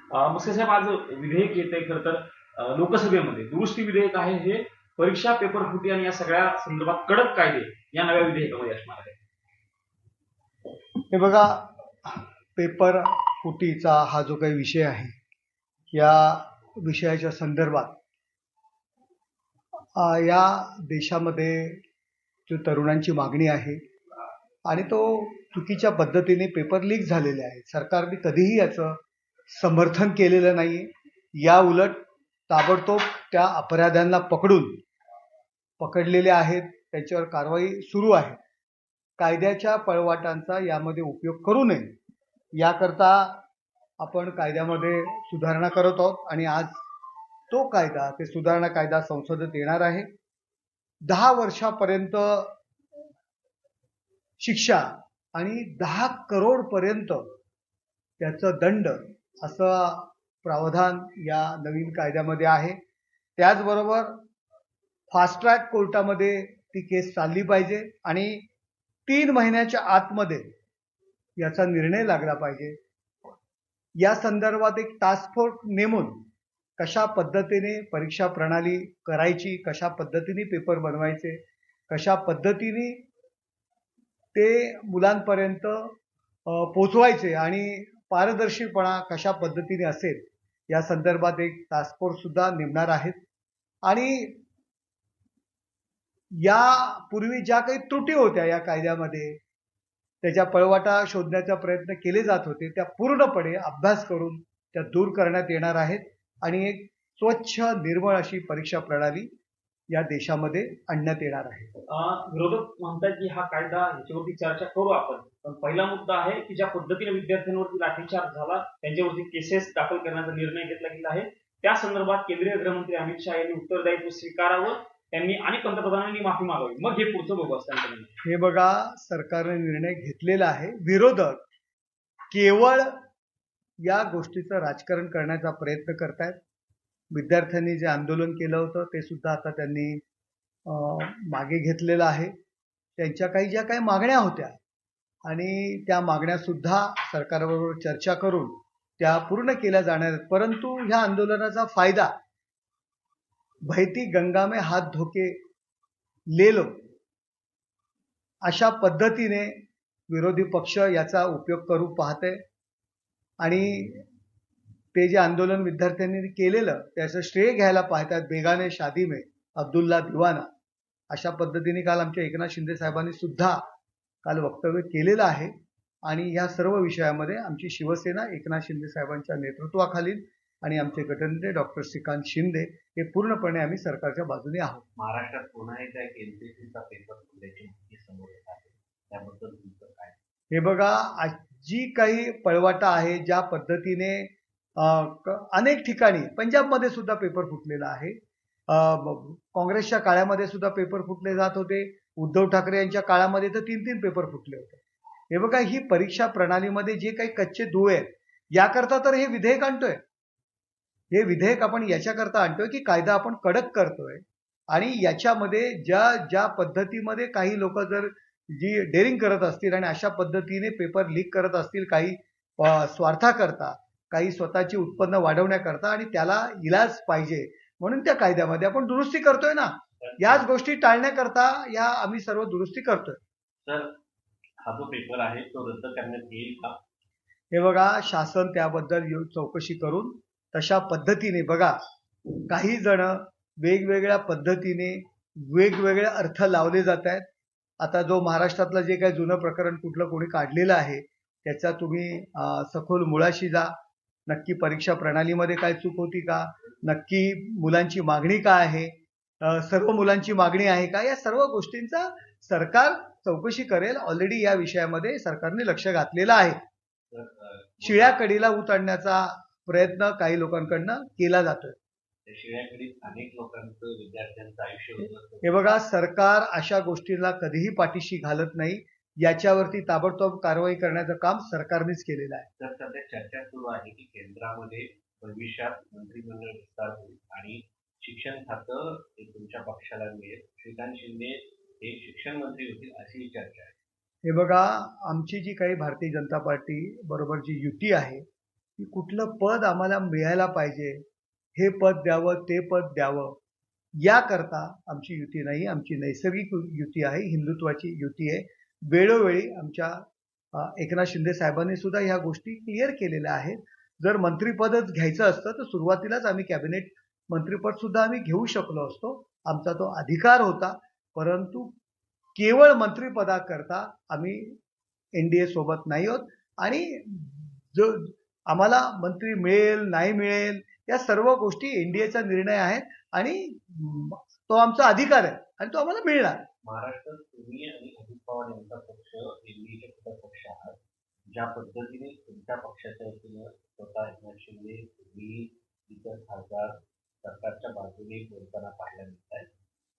मुस्के साहेब, आज विधेयक येत आहे खरं तर लोकसभेमध्ये दुरुस्ती विधेयक आहे हे परीक्षा पेपर फुटी आणि या सगळ्या संदर्भात कडक कायदे या नव्या विधेयकामध्ये असणार आहे. हे बघा, पेपर फुटीचा हा जो काही विषय आहे या विषयाच्या संदर्भात या देशामध्ये जो तरुणांची मागणी आहे आणि तो चुकीच्या पद्धतीने पेपर लीक झालेले आहे. सरकारने कधीही याचं समर्थन केलेलं नाही. या उलट ताबडतोब त्या अपराध्यांना पकडलेले आहेत, त्यांच्यावर कारवाई सुरू आहे. कायद्याच्या पळवाटांचा यामध्ये उपयोग करू नये याकरता आपण कायद्यामध्ये सुधारणा करत आहोत आणि आज तो कायदा, ते सुधारणा कायदा संसदेत येणार आहे. 10 वर्षापर्यंत शिक्षा आणि 10 करोड पर्यंत त्याचं दंड असं प्रावधान या नवीन कायद्यामध्ये आहे. त्याचबरोबर फास्ट ट्रॅक कोर्टामध्ये ती केस चालली पाहिजे आणि 3 महिन्याच्या आतमध्ये याचा निर्णय लागला पाहिजे. या संदर्भात एक टास्क फोर्स नेमून कशा पद्धतीने परीक्षा प्रणाली करायची, कशा पद्धतीने पेपर बनवायचे, कशा पद्धतीने ते मुलांपर्यंत पोचवायचे आणि पारदर्शीपणा कशा पद्धतीने असेल या संदर्भात एक टास्क फोर्स सुद्धा नेमणार आहेत. आणि यापूर्वी ज्या काही त्रुटी होत्या या कायद्यामध्ये, त्याच्या पळवाटा शोधण्याचा प्रयत्न केले जात होते, त्या पूर्णपणे अभ्यास करून त्या दूर करण्यात येणार आहेत आणि एक स्वच्छ निर्मळ अशी परीक्षा प्रणाली या देशामध्ये आणण्यात येणार आहे. विरोधक म्हणतात की हा कायदा ह्याच्यावरती चर्चा करू आपण, पण पहिला मुद्दा आहे की ज्या पद्धतीने विद्यार्थ्यांवरती लाठीचार्ज झाला, त्यांच्यावरती केसेस दाखल करण्याचा निर्णय घेतला गेला आहे, त्या संदर्भात केंद्रीय गृहमंत्री अमित शहा यांनी उत्तरदायित्व स्वीकारावं, त्यांनी आणि पंतप्रधानांनी माफी मागावी, मग हे पुढचं बघू असतं. हे बघा, सरकारने निर्णय घेतलेला आहे. विरोधक केवळ या गोष्टीचं राजकारण करण्याचा प्रयत्न करतायत. विद्यार्थ्यांनी जे आंदोलन केलं होतं ते सुद्धा आता त्यांनी मागे घेतलेलं आहे. त्यांच्या काही ज्या काही मागण्या होत्या आणि त्या मागण्या सुद्धा सरकारबरोबर चर्चा करून त्या पूर्ण केल्या जाणार आहेत. परंतु ह्या आंदोलनाचा फायदा बहती गंगा में हात धोके ले लो अशा पद्धतीने विरोधी पक्ष याचा उपयोग करू पाहते आणि ते जे आंदोलन विद्यार्थ्यांनी केलेलं त्याचं श्रेय घ्यायला पाहतात. बेगाने शादी में अब्दुल्ला दिवाना अशा पद्धतीने काल आमच्या एकनाथ शिंदे साहेबांनी सुद्धा काल वक्तव्य केलेलं आहे. आणि या सर्व विषयामध्ये आमची शिवसेना एकनाथ शिंदे साहेबांच्या नेतृत्वाखालील आणि आमचे गटनेते डॉक्टर श्रीकांत शिंदे हे पूर्णपणे आम्ही सरकारच्या बाजूने आहोत. महाराष्ट्रात पुन्हा एकदा एमपीएससीचा पेपर फुटल्याची माहिती समोर येत आहे, त्याबद्दल तुमचं काय? हे बघा, जी काही पळवाटा आहे, ज्या पद्धतीने अनेक ठिकाणी पंजाबमध्ये सुद्धा पेपर फुटलेला आहे. काँग्रेसच्या काळामध्ये सुद्धा पेपर फुटले जात होते. उद्धव ठाकरे यांच्या काळामध्ये तर 3-3 पेपर फुटले होते. हे बघा, ही परीक्षा प्रणालीमध्ये जे काही कच्चे दुवे आहेत याकरता तर हे विधेयक आणतोय. हे विधेयक आपण याच्याकरता आणतोय की कायदा आपण कडक करतोय आणि याच्यामध्ये ज्या पद्धतीमध्ये काही लोक जर जी डेअरिंग करत असतील आणि अशा पद्धतीने पेपर लीक करत असतील, काही स्वार्थाकरता, काही स्वतःची उत्पन्न वाढवण्याकरता, आणि त्याला इलाज पाहिजे म्हणून त्या कायद्यामध्ये आपण दुरुस्ती करतोय ना. याच गोष्टी टाळण्याकरता या आम्ही सर्व दुरुस्ती करतोय. सर, हा जो पेपर आहे तो रद्द करण्यात येईल का? हे बघा, शासन त्याबद्दल चौकशी करून तशा पद्धतीने, बघा, काही जण वेगवेगळ्या पद्धतीने वेगवेगळे अर्थ लावले जात आहेत. आता जो महाराष्ट्रातलं जे काही जुनं प्रकरण कुठलं कोणी काढलेलं आहे त्याचा तुम्ही सखोल मुळाशी जा. नक्की परीक्षा प्रणालीमध्ये काय चूक होती का, नक्की मुलांची मागणी काय आहे, सर्व मुलांची मागणी आहे का, या सर्व गोष्टींचा सरकार चौकशी करेल. ऑलरेडी या विषयामध्ये सरकारने लक्ष घातलेलं आहे. शिळ्या कडीला ऊत आणण्याचा प्रयत्न काही लोकांकडनं केला जातोय. शिळ्याकडीत अनेक लोकांचं, विद्यार्थ्यांचं आयुष्य होतं. हे बघा, सरकार अशा गोष्टींना कधीही पाठीशी घालत नाही. याच्यावरती ताबडतोब कारवाई करण्याचं काम सरकारनेच केलेलं आहे. तर सध्या चर्चा सुरू आहे की केंद्रामध्ये भविष्यात मंत्रिमंडळ विस्तार होईल आणि शिक्षण खातं तुमच्या पक्षाला मिळेल. श्रीकांत शिंदे हे शिक्षण मंत्री होतील अशी चर्चा आहे. हे बघा, आमची जी काही भारतीय जनता पार्टी बरोबर जी युती आहे की कुठलं पद आम्हाला मिळायला पाहिजे, हे पद द्यावं, ते पद द्यावं, याकरता आमची युती नाही. आमची नैसर्गिक युती आहे, हिंदुत्वाची युती आहे. वेळोवेळी आमच्या एकनाथ शिंदे साहेबांनी सुद्धा ह्या गोष्टी क्लिअर केलेल्या आहेत. जर मंत्रिपदच घ्यायचं असतं तर सुरुवातीलाच आम्ही कॅबिनेट मंत्रिपद सुद्धा आम्ही घेऊ शकलो असतो. आमचा तो अधिकार होता. परंतु केवळ मंत्रिपदाकरता आम्ही एनडीए सोबत नाही आहोत. आणि जो आम्हाला मंत्री मिळेल नाही मिळेल या सर्व गोष्टी एनडीएचा निर्णय आहे आणि तो आमचा अधिकार आहे आणि तो आम्हाला मिळणार. महाराष्ट्रात तुम्ही आणि अजित पवार यांचा पक्ष एनडीएचे घटक पक्ष आहात. ज्या पद्धतीने तुमच्या पक्षाच्या वतीनं स्वतः एकनाथ शिंदे, तुम्ही, इतर खासदार सरकारच्या बाजूने बोलताना पाहायला मिळत आहेत,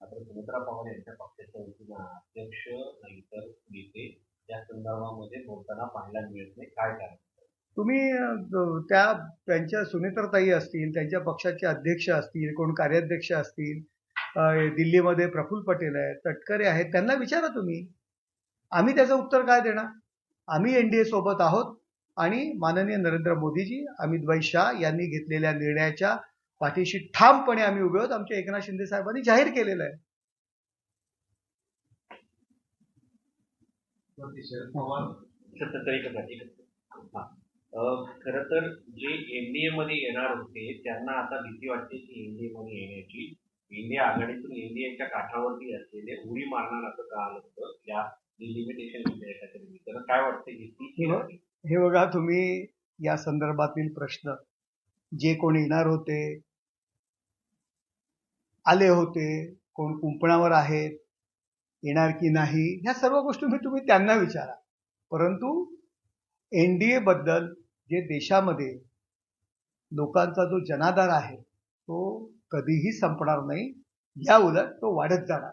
मात्र सुमित्रा पवार यांच्या पक्षाच्या वतीनं अध्यक्ष इतर नेते या संदर्भामध्ये बोलताना पाहायला मिळत नाही. काय कारण? तुम्ही त्यांच्या सुनेत्रताई असतील, त्यांच्या पक्षाचे अध्यक्ष असतील, कोण कार्याध्यक्ष असतील, दिल्लीमध्ये प्रफुल्ल पटेल आहेत, तटकरे आहेत, त्यांना विचारा तुम्ही. आम्ही त्याचं उत्तर काय देणार? आम्ही एनडीए सोबत आहोत आणि माननीय नरेंद्र मोदीजी, अमित भाई शाह यांनी घेतलेल्या निर्णयाच्या पाठीशी ठामपणे आम्ही उभे आहोत. आमच्या एकनाथ शिंदे साहेबांनी जाहीर केलेलं आहे. खरं तर जे एनडीए मध्ये येणार होते त्यांना आता भीती वाटते की एनडीए मध्ये येण्याची. इंडिया आघाडीतून एनडीएच्या काठावरती असलेले उडी मारणार असं का आलं होतं या डिलिमिटेशन विधेयकाच्या निमित्तानं. काय वाटतं? हे बघा, तुम्ही या संदर्भातील प्रश्न जे कोण येणार होते, आले होते, कोण कुंपणावर आहेत, येणार की नाही, ह्या सर्व गोष्टी तुम्ही त्यांना विचारा. परंतु एनडीए बद्दल जे देशामध्ये लोकांचा जो जनाधार आहे तो कधीही संपणार नाही. या उलट तो वाढत जाणार.